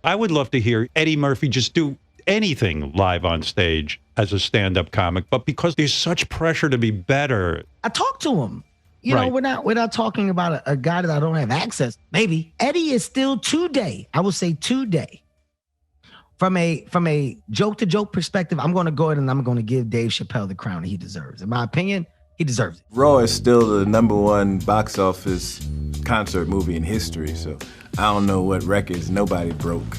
I would love to hear Eddie Murphy just do anything live on stage as a stand-up comic, but because there's such pressure to be better. I talked to him. You know, we're not talking about a guy that I don't have access. Maybe Eddie is still today. I would say today. From a joke to joke perspective, I'm going to go ahead and I'm going to give Dave Chappelle the crown he deserves. In my opinion, he deserves it. Raw is still the #1 box office concert movie in history, so I don't know what records nobody broke.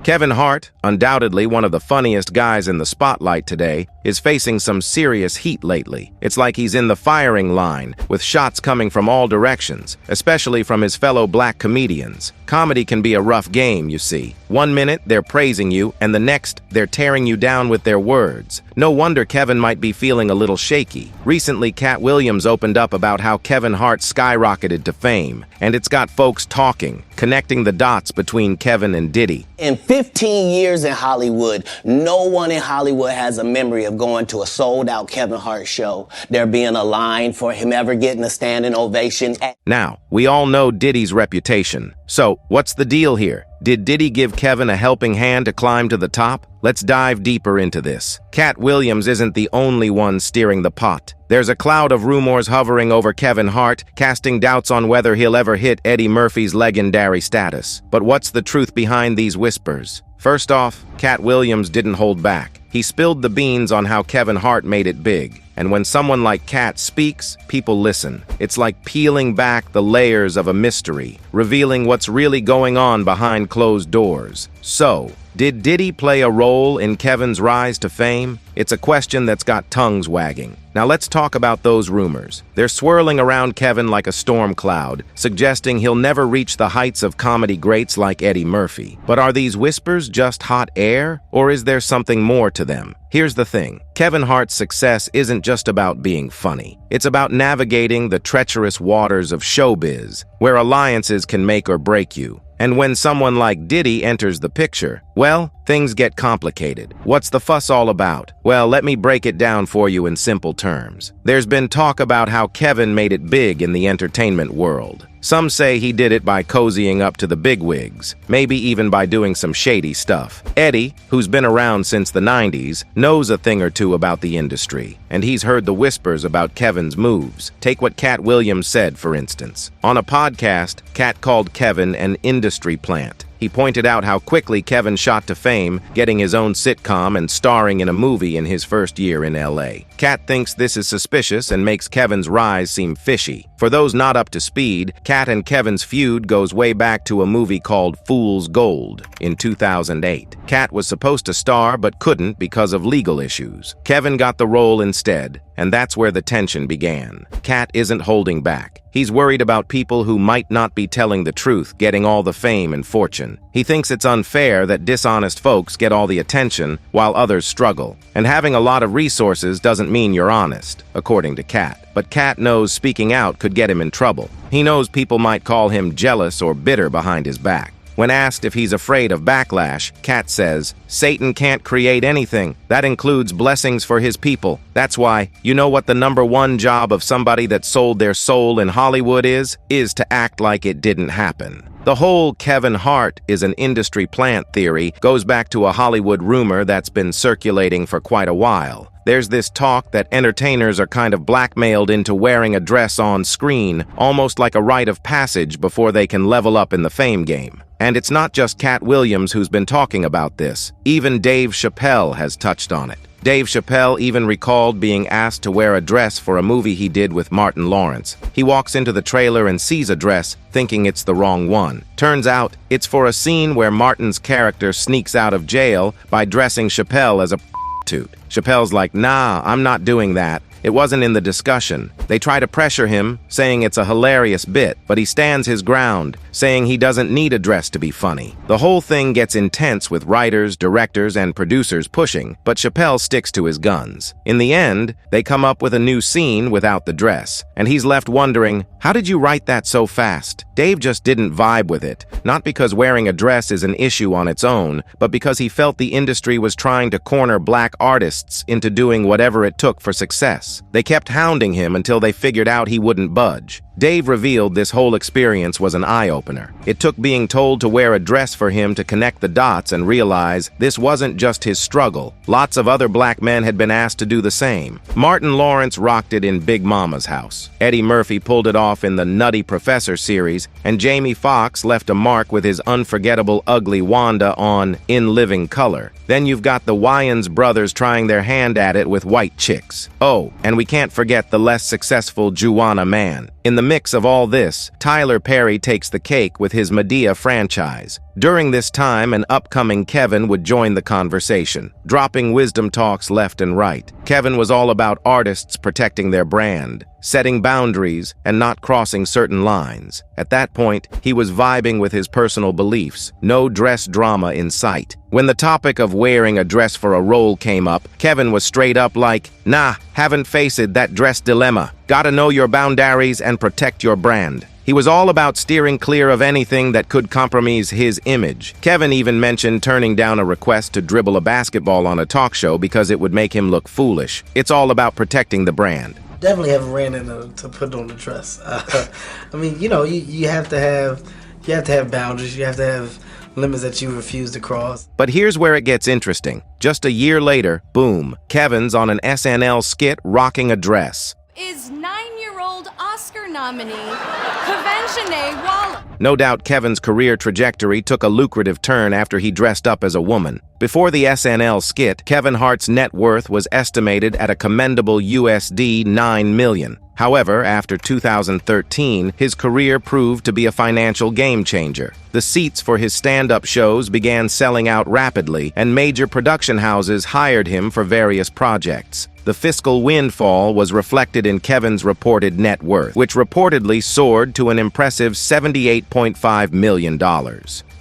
Kevin Hart, undoubtedly one of the funniest guys in the spotlight today, is facing some serious heat lately. It's like he's in the firing line, with shots coming from all directions, especially from his fellow black comedians. Comedy can be a rough game, you see. One minute, they're praising you, and the next, they're tearing you down with their words. No wonder Kevin might be feeling a little shaky. Recently, Cat Williams opened up about how Kevin Hart skyrocketed to fame, and it's got folks talking, connecting the dots between Kevin and Diddy. In 15 years in Hollywood, no one in Hollywood has a memory of going to a sold-out Kevin Hart show, there being a line for him ever getting a standing ovation. Now, we all know Diddy's reputation. So, what's the deal here? Did Diddy give Kevin a helping hand to climb to the top? Let's dive deeper into this. Cat Williams isn't the only one steering the pot. There's a cloud of rumors hovering over Kevin Hart, casting doubts on whether he'll ever hit Eddie Murphy's legendary status. But what's the truth behind these whispers? First off, Cat Williams didn't hold back. He spilled the beans on how Kevin Hart made it big. And when someone like Cat speaks, people listen. It's like peeling back the layers of a mystery, revealing what's really going on behind closed doors. So, did Diddy play a role in Kevin's rise to fame? It's a question that's got tongues wagging. Now let's talk about those rumors. They're swirling around Kevin like a storm cloud, suggesting he'll never reach the heights of comedy greats like Eddie Murphy. But are these whispers just hot air, or is there something more to them? Here's the thing. Kevin Hart's success isn't just about being funny. It's about navigating the treacherous waters of showbiz, where alliances can make or break you. And when someone like Diddy enters the picture, well, things get complicated. What's the fuss all about? Well, let me break it down for you in simple terms. There's been talk about how Kevin made it big in the entertainment world. Some say he did it by cozying up to the bigwigs, maybe even by doing some shady stuff. Eddie, who's been around since the 90s, knows a thing or two about the industry, and he's heard the whispers about Kevin's moves. Take what Cat Williams said, for instance. On a podcast, Cat called Kevin an industry plant. He pointed out how quickly Kevin shot to fame, getting his own sitcom and starring in a movie in his first year in LA. Cat thinks this is suspicious and makes Kevin's rise seem fishy. For those not up to speed, Cat and Kevin's feud goes way back to a movie called Fool's Gold in 2008. Cat was supposed to star but couldn't because of legal issues. Kevin got the role instead, and that's where the tension began. Cat isn't holding back. He's worried about people who might not be telling the truth getting all the fame and fortune. He thinks it's unfair that dishonest folks get all the attention while others struggle. And having a lot of resources doesn't mean you're honest, according to Cat. But Cat knows speaking out could get him in trouble. He knows people might call him jealous or bitter behind his back. When asked if he's afraid of backlash, Cat says, "Satan can't create anything. That includes blessings for his people. That's why, you know what the #1 job of somebody that sold their soul in Hollywood is? Is to act like it didn't happen." The whole Kevin Hart is an industry plant theory goes back to a Hollywood rumor that's been circulating for quite a while. There's this talk that entertainers are kind of blackmailed into wearing a dress on screen, almost like a rite of passage before they can level up in the fame game. And it's not just Cat Williams who's been talking about this. Even Dave Chappelle has touched on it. Dave Chappelle even recalled being asked to wear a dress for a movie he did with Martin Lawrence. He walks into the trailer and sees a dress, thinking it's the wrong one. Turns out, it's for a scene where Martin's character sneaks out of jail by dressing Chappelle as a prostitute. Chappelle's like, "Nah, I'm not doing that. It wasn't in the discussion." They try to pressure him, saying it's a hilarious bit, but he stands his ground, saying he doesn't need a dress to be funny. The whole thing gets intense with writers, directors, and producers pushing, but Chappelle sticks to his guns. In the end, they come up with a new scene without the dress, and he's left wondering, how did you write that so fast? Dave just didn't vibe with it, not because wearing a dress is an issue on its own, but because he felt the industry was trying to corner black artists into doing whatever it took for success. They kept hounding him until they figured out he wouldn't budge. Dave revealed this whole experience was an eye-opener. It took being told to wear a dress for him to connect the dots and realize this wasn't just his struggle. Lots of other black men had been asked to do the same. Martin Lawrence rocked it in Big Mama's House. Eddie Murphy pulled it off in the Nutty Professor series, and Jamie Foxx left a mark with his unforgettable Ugly Wanda on In Living Color. Then you've got the Wayans brothers trying their hand at it with White Chicks. Oh, and we can't forget the less successful Juwanna Mann. In the mix of all this, Tyler Perry takes the cake with his Madea franchise. During this time, an upcoming Kevin would join the conversation, dropping wisdom talks left and right. Kevin was all about artists protecting their brand, setting boundaries, and not crossing certain lines. At that point, he was vibing with his personal beliefs, no dress drama in sight. When the topic of wearing a dress for a role came up, Kevin was straight up like, "Nah, haven't faced that dress dilemma. Gotta know your boundaries and protect your brand." He was all about steering clear of anything that could compromise his image. Kevin even mentioned turning down a request to dribble a basketball on a talk show because it would make him look foolish. It's all about protecting the brand. Definitely haven't ran into to put on the dress. I mean, you know, you have to have boundaries. You have to have limits that you refuse to cross. But here's where it gets interesting. Just a year later, boom, Kevin's on an SNL skit rocking a dress. Is 9-year-old Oscar nominee Kavenshane Walla. No doubt Kevin's career trajectory took a lucrative turn after he dressed up as a woman. Before the SNL skit, Kevin Hart's net worth was estimated at a commendable USD 9 million. However, after 2013, his career proved to be a financial game changer. The seats for his stand-up shows began selling out rapidly, and major production houses hired him for various projects. The fiscal windfall was reflected in Kevin's reported net worth, which reportedly soared to an impressive $78.5 million.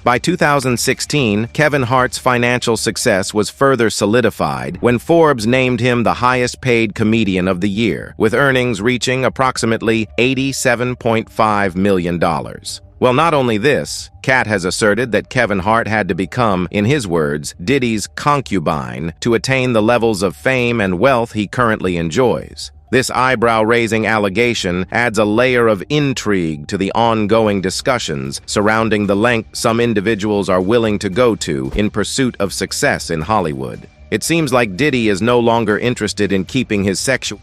By 2016, Kevin Hart's financial success was further solidified when Forbes named him the highest-paid comedian of the year, with earnings reaching approximately $87.5 million. Well, not only this, Kat has asserted that Kevin Hart had to become, in his words, Diddy's concubine to attain the levels of fame and wealth he currently enjoys. This eyebrow-raising allegation adds a layer of intrigue to the ongoing discussions surrounding the length some individuals are willing to go to in pursuit of success in Hollywood. It seems like Diddy is no longer interested in keeping his sexual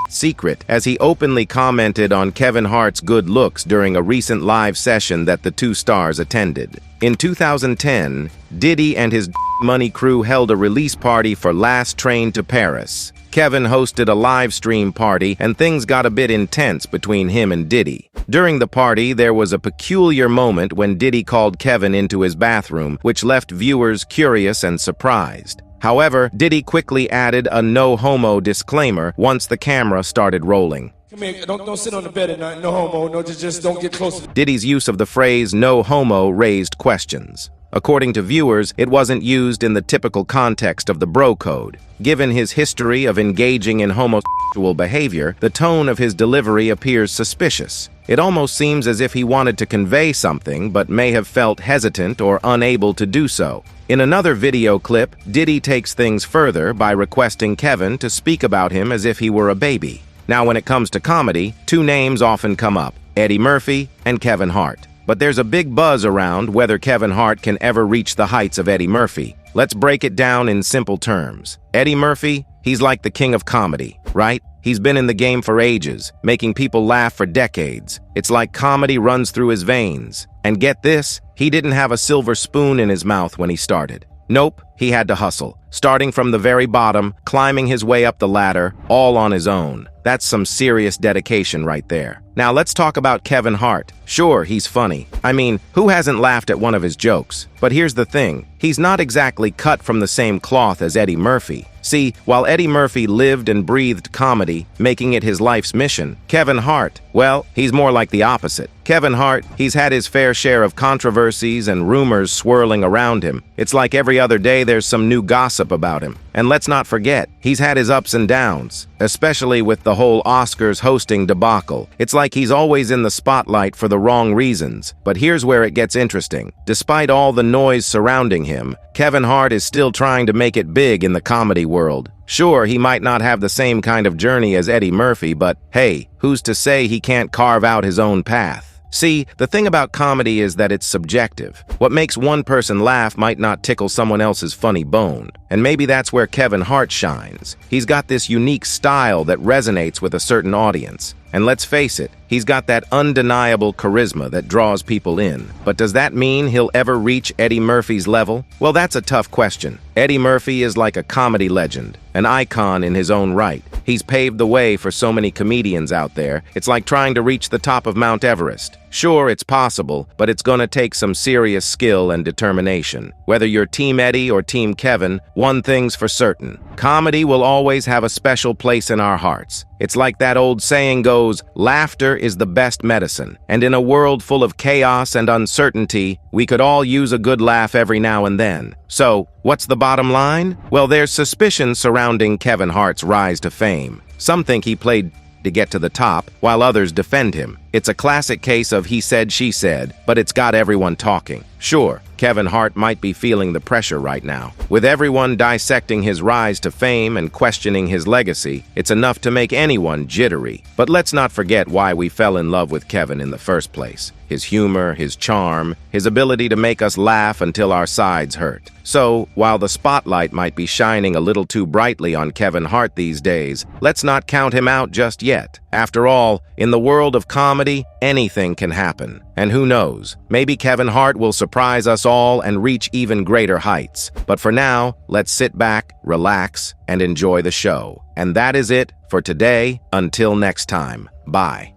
secret, as he openly commented on Kevin Hart's good looks during a recent live session that the two stars attended. In 2010, Diddy and his Money crew held a release party for Last Train to Paris. Kevin hosted a live stream party, and things got a bit intense between him and Diddy. During the party, there was a peculiar moment when Diddy called Kevin into his bathroom, which left viewers curious and surprised. However, Diddy quickly added a no-homo disclaimer once the camera started rolling. Come here, don't sit on the bed at night, no homo, no, just don't get close. Diddy's use of the phrase no homo raised questions. According to viewers, it wasn't used in the typical context of the bro code. Given his history of engaging in homosexual behavior, the tone of his delivery appears suspicious. It almost seems as if he wanted to convey something, but may have felt hesitant or unable to do so. In another video clip, Diddy takes things further by requesting Kevin to speak about him as if he were a baby. Now, when it comes to comedy, two names often come up, Eddie Murphy and Kevin Hart. But there's a big buzz around whether Kevin Hart can ever reach the heights of Eddie Murphy. Let's break it down in simple terms. Eddie Murphy, he's like the king of comedy, right? He's been in the game for ages, making people laugh for decades. It's like comedy runs through his veins. And get this, he didn't have a silver spoon in his mouth when he started. Nope, he had to hustle, starting from the very bottom, climbing his way up the ladder, all on his own. That's some serious dedication right there. Now let's talk about Kevin Hart. Sure, he's funny. I mean, who hasn't laughed at one of his jokes? But here's the thing, he's not exactly cut from the same cloth as Eddie Murphy. See, while Eddie Murphy lived and breathed comedy, making it his life's mission, Kevin Hart, well, he's more like the opposite. Kevin Hart, he's had his fair share of controversies and rumors swirling around him. It's like every other day there's some new gossip about him. And let's not forget, he's had his ups and downs, especially with the whole Oscars hosting debacle. It's like he's always in the spotlight for the wrong reasons. But here's where it gets interesting. Despite all the noise surrounding him, Kevin Hart is still trying to make it big in the comedy world. Sure, he might not have the same kind of journey as Eddie Murphy, but hey, who's to say he can't carve out his own path? See, the thing about comedy is that it's subjective. What makes one person laugh might not tickle someone else's funny bone. And maybe that's where Kevin Hart shines. He's got this unique style that resonates with a certain audience. And let's face it, he's got that undeniable charisma that draws people in. But does that mean he'll ever reach Eddie Murphy's level? Well, that's a tough question. Eddie Murphy is like a comedy legend, an icon in his own right. He's paved the way for so many comedians out there. It's like trying to reach the top of Mount Everest. Sure, it's possible, but it's gonna take some serious skill and determination. Whether you're Team Eddie or Team Kevin, one thing's for certain. Comedy will always have a special place in our hearts. It's like that old saying goes, laughter is the best medicine. And in a world full of chaos and uncertainty, we could all use a good laugh every now and then. So, what's the bottom line? Well, there's suspicion surrounding Kevin Hart's rise to fame. Some think he played to get to the top, while others defend him. It's a classic case of he said, she said, but it's got everyone talking. Sure, Kevin Hart might be feeling the pressure right now. With everyone dissecting his rise to fame and questioning his legacy, it's enough to make anyone jittery. But let's not forget why we fell in love with Kevin in the first place. His humor, his charm, his ability to make us laugh until our sides hurt. So, while the spotlight might be shining a little too brightly on Kevin Hart these days, let's not count him out just yet. After all, in the world of comedy, anything can happen. And who knows, maybe Kevin Hart will surprise us all and reach even greater heights. But for now, let's sit back, relax, and enjoy the show. And that is it for today. Until next time, bye.